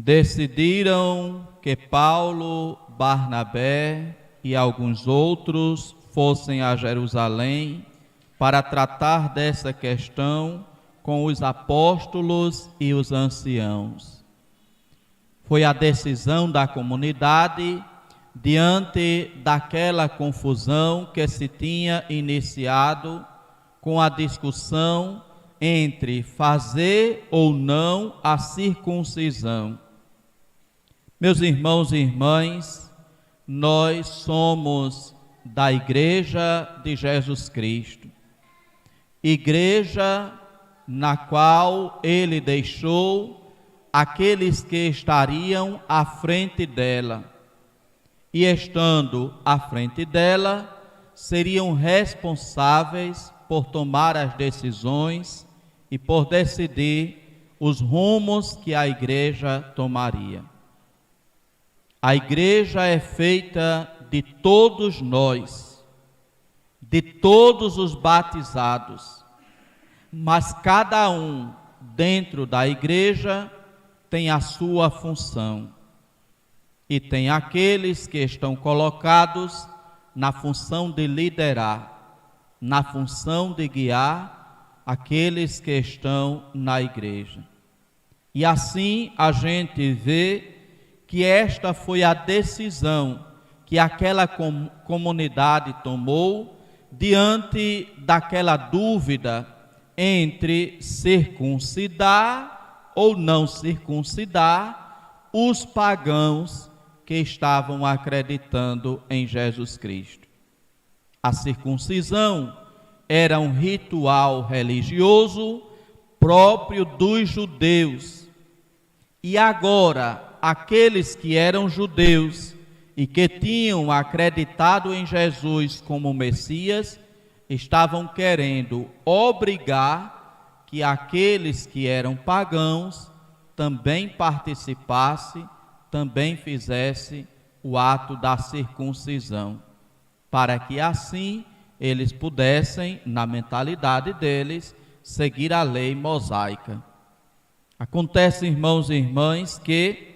decidiram que Paulo, Barnabé e alguns outros fossem a Jerusalém para tratar dessa questão com os apóstolos e os anciãos. Foi a decisão da comunidade diante daquela confusão que se tinha iniciado com a discussão entre fazer ou não a circuncisão. Meus irmãos e irmãs, nós somos da Igreja de Jesus Cristo, igreja na qual Ele deixou aqueles que estariam à frente dela, e estando à frente dela, seriam responsáveis por tomar as decisões e por decidir os rumos que a igreja tomaria. A igreja é feita de todos nós, de todos os batizados, mas cada um dentro da igreja tem a sua função. E tem aqueles que estão colocados na função de liderar, na função de guiar aqueles que estão na igreja. E assim a gente vê que esta foi a decisão que aquela comunidade tomou diante daquela dúvida entre circuncidar ou não circuncidar os pagãos que estavam acreditando em Jesus Cristo. A circuncisão era um ritual religioso próprio dos judeus. E agora, aqueles que eram judeus e que tinham acreditado em Jesus como Messias, estavam querendo obrigar que aqueles que eram pagãos também participassem, também fizesse o ato da circuncisão, para que assim eles pudessem, na mentalidade deles, seguir a lei mosaica. Acontece, irmãos e irmãs, que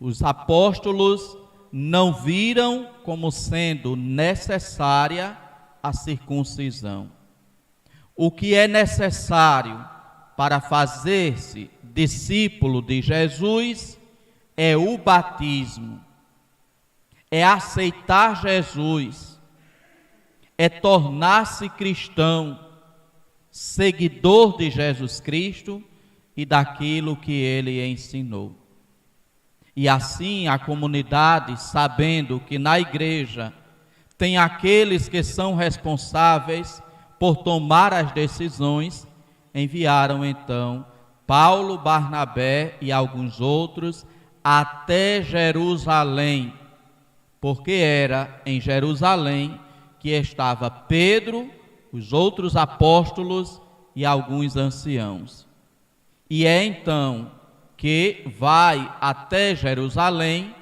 os apóstolos não viram como sendo necessária a circuncisão. O que é necessário para fazer-se discípulo de Jesus é o batismo, é aceitar Jesus, é tornar-se cristão, seguidor de Jesus Cristo e daquilo que Ele ensinou. E assim a comunidade, sabendo que na igreja tem aqueles que são responsáveis por tomar as decisões, enviaram então Paulo, Barnabé e alguns outros até Jerusalém, porque era em Jerusalém que estava Pedro, os outros apóstolos e alguns anciãos. E é então que vai até Jerusalém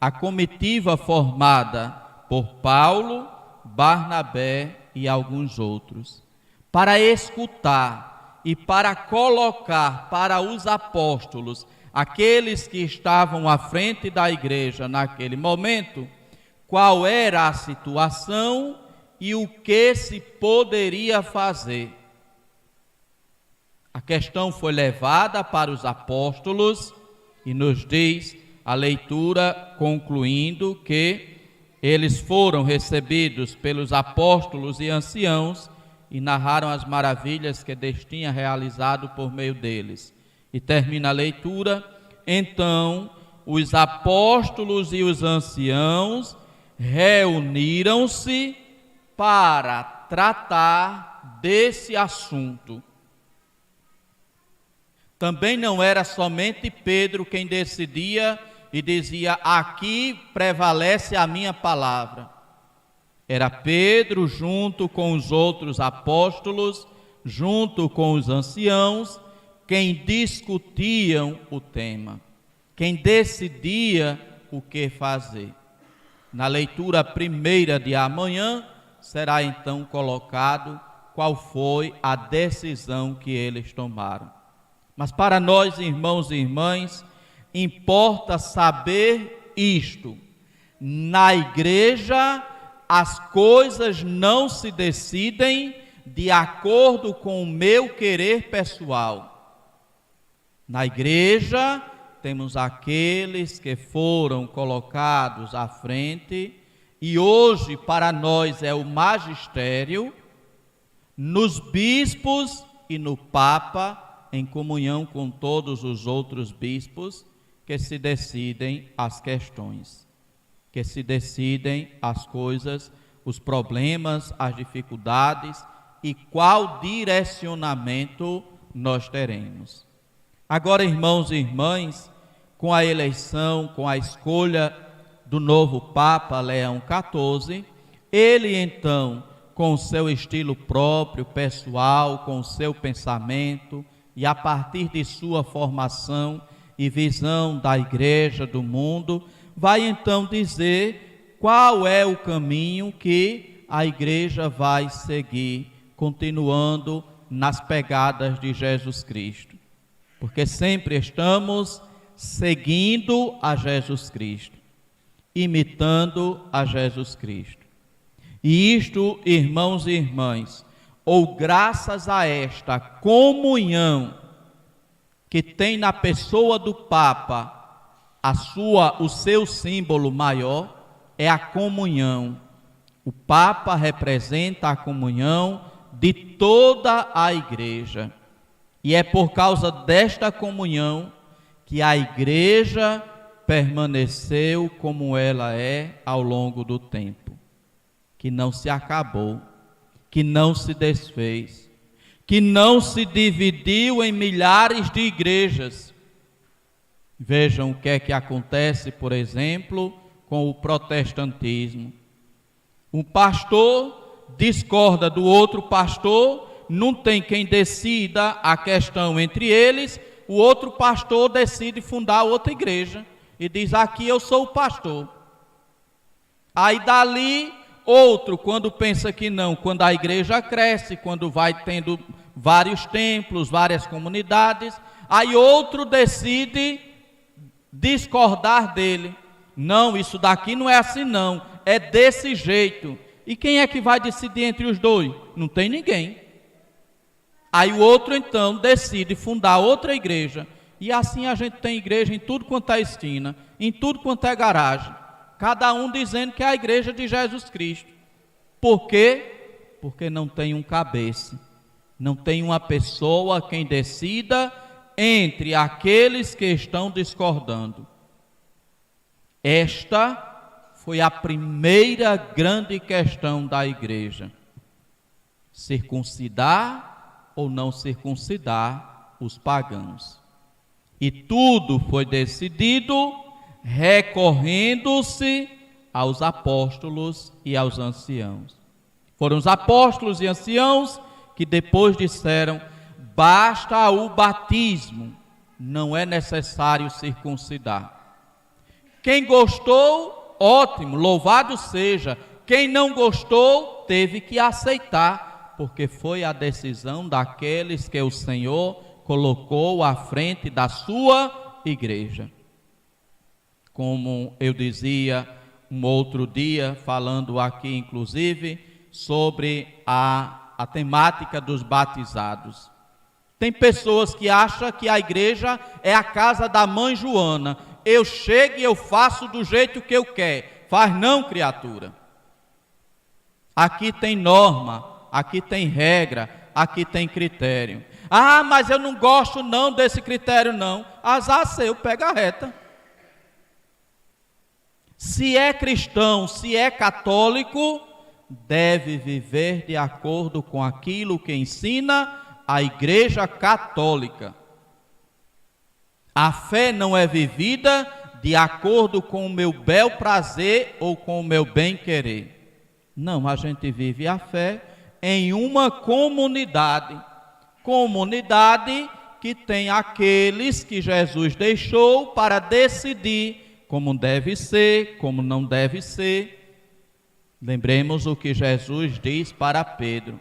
a comitiva formada por Paulo, Barnabé e alguns outros, para escutar e para colocar para os apóstolos, aqueles que estavam à frente da igreja naquele momento, qual era a situação e o que se poderia fazer. A questão foi levada para os apóstolos e nos diz a leitura concluindo que eles foram recebidos pelos apóstolos e anciãos e narraram as maravilhas que Deus tinha realizado por meio deles. E termina a leitura: então os apóstolos e os anciãos reuniram-se para tratar desse assunto. Também não era somente Pedro quem decidia e dizia: aqui prevalece a minha palavra. Era Pedro junto com os outros apóstolos, junto com os anciãos, quem discutiam o tema, quem decidia o que fazer. Na leitura primeira de amanhã, será então colocado qual foi a decisão que eles tomaram. Mas para nós, irmãos e irmãs, importa saber isto: na igreja as coisas não se decidem de acordo com o meu querer pessoal. Na igreja temos aqueles que foram colocados à frente, e hoje para nós é o magistério, nos bispos e no Papa, em comunhão com todos os outros bispos, que se decidem as questões, que se decidem as coisas, os problemas, as dificuldades e qual direcionamento nós teremos. Agora, irmãos e irmãs, com a eleição, com a escolha do novo Papa Leão XIV, ele então, com o seu estilo próprio, pessoal, com o seu pensamento e a partir de sua formação e visão da igreja, do mundo, vai então dizer qual é o caminho que a igreja vai seguir, continuando nas pegadas de Jesus Cristo. Porque sempre estamos seguindo a Jesus Cristo, imitando a Jesus Cristo. E isto, irmãos e irmãs, ou graças a esta comunhão que tem na pessoa do Papa o seu símbolo maior, é a comunhão. O Papa representa a comunhão de toda a igreja. E é por causa desta comunhão que a igreja permaneceu como ela é ao longo do tempo, que não se acabou, que não se desfez, que não se dividiu em milhares de igrejas. Vejam o que é que acontece, por exemplo, com o protestantismo. Um pastor discorda do outro pastor, não tem quem decida a questão entre eles, o outro pastor decide fundar outra igreja e diz: aqui eu sou o pastor. Aí dali outro, quando pensa que não, quando a igreja cresce, quando vai tendo vários templos, várias comunidades, aí outro decide discordar dele. Não, isso daqui não é assim não, é desse jeito. E quem é que vai decidir entre os dois? Não tem ninguém. Aí o outro então decide fundar outra igreja. E assim a gente tem igreja em tudo quanto é esquina, em tudo quanto é garagem, cada um dizendo que é a igreja de Jesus Cristo. Por quê? Porque não tem um cabeça, não tem uma pessoa quem decida entre aqueles que estão discordando. Esta foi a primeira grande questão da igreja: circuncidar ou não circuncidar os pagãos. E tudo foi decidido recorrendo-se aos apóstolos e aos anciãos. Foram os apóstolos e anciãos que depois disseram: basta o batismo, não é necessário circuncidar. Quem gostou, ótimo, louvado seja. Quem não gostou, teve que aceitar, porque foi a decisão daqueles que o Senhor colocou à frente da sua igreja. Como eu dizia um outro dia, falando aqui inclusive, sobre a temática dos batizados. Tem pessoas que acham que a igreja é a casa da mãe Joana. Eu chego e eu faço do jeito que eu quero. Faz não, criatura. Aqui tem norma, aqui tem regra, aqui tem critério. Ah, mas eu não gosto não desse critério não. Azar seu, pega a reta. Se é cristão, se é católico, deve viver de acordo com aquilo que ensina a Igreja Católica. A fé não é vivida de acordo com o meu bel prazer ou com o meu bem querer. Não, a gente vive a fé em uma comunidade. Comunidade que tem aqueles que Jesus deixou para decidir como deve ser, como não deve ser. Lembremos o que Jesus diz para Pedro: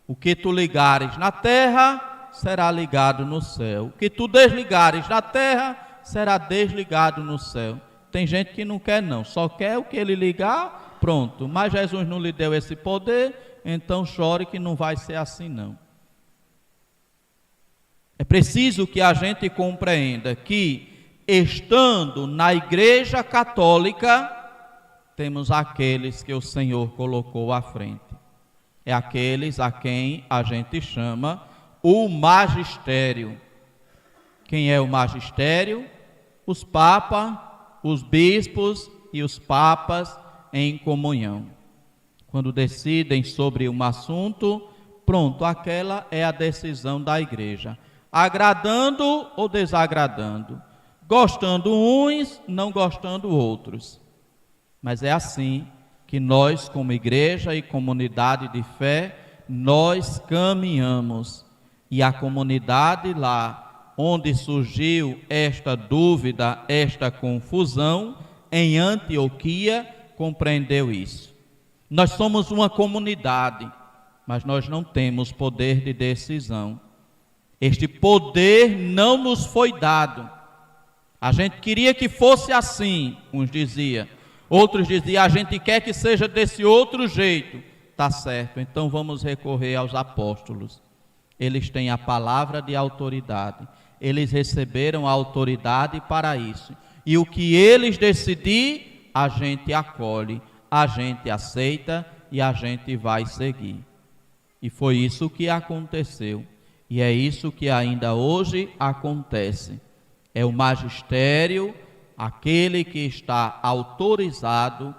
o que tu ligares na terra será ligado no céu, o que tu desligares na terra será desligado no céu. Tem gente que não quer não, só quer o que ele ligar, pronto. Mas Jesus não lhe deu esse poder, então chore que não vai ser assim não. É preciso que a gente compreenda que, estando na Igreja Católica, temos aqueles que o Senhor colocou à frente. É aqueles a quem a gente chama o magistério. Quem é o magistério? Os papas, os bispos e os papas em comunhão. Quando decidem sobre um assunto, pronto, aquela é a decisão da igreja. Agradando ou desagradando. Gostando uns, não gostando outros. Mas é assim que nós, como igreja e comunidade de fé, nós caminhamos. E a comunidade lá, onde surgiu esta dúvida, esta confusão, em Antioquia, compreendeu isso. Nós somos uma comunidade, mas nós não temos poder de decisão. Este poder não nos foi dado. A gente queria que fosse assim, uns diziam. Outros diziam, a gente quer que seja desse outro jeito. Tá certo, então vamos recorrer aos apóstolos. Eles têm a palavra de autoridade. Eles receberam a autoridade para isso. E o que eles decidirem, a gente acolhe, a gente aceita e a gente vai seguir. E foi isso que aconteceu. E é isso que ainda hoje acontece. É o magistério, aquele que está autorizado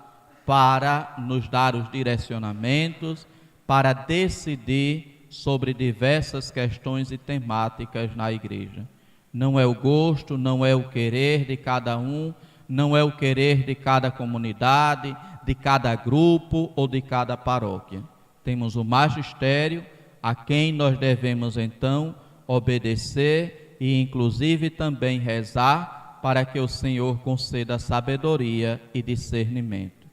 para nos dar os direcionamentos, para decidir sobre diversas questões e temáticas na igreja. Não é o gosto, não é o querer de cada um, não é o querer de cada comunidade, de cada grupo ou de cada paróquia. Temos o magistério, a quem nós devemos então obedecer e inclusive também rezar para que o Senhor conceda sabedoria e discernimento.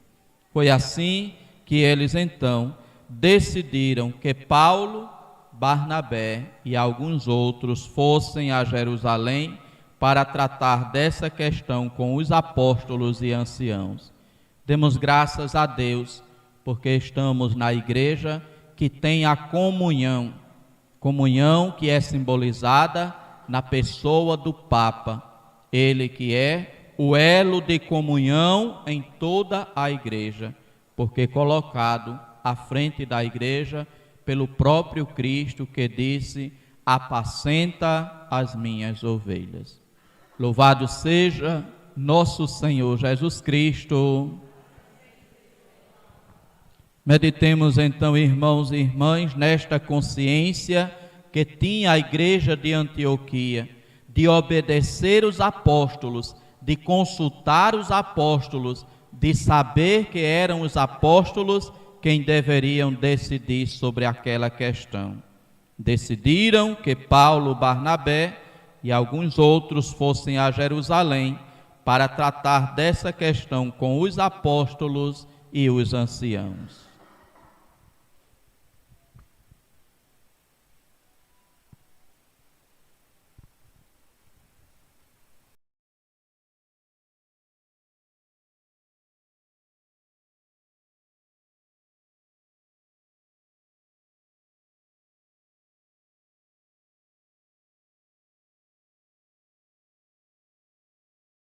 Foi assim que eles então decidiram que Paulo, Barnabé e alguns outros fossem a Jerusalém para tratar dessa questão com os apóstolos e anciãos. Demos graças a Deus porque estamos na igreja que tem a comunhão que é simbolizada na pessoa do Papa, ele que é o elo de comunhão em toda a igreja, porque colocado à frente da igreja pelo próprio Cristo que disse, apacenta as minhas ovelhas. Louvado seja nosso Senhor Jesus Cristo. Meditemos então, irmãos e irmãs, nesta consciência que tinha a igreja de Antioquia, de obedecer os apóstolos, de consultar os apóstolos, de saber que eram os apóstolos quem deveriam decidir sobre aquela questão. Decidiram que Paulo, Barnabé e alguns outros fossem a Jerusalém para tratar dessa questão com os apóstolos e os anciãos.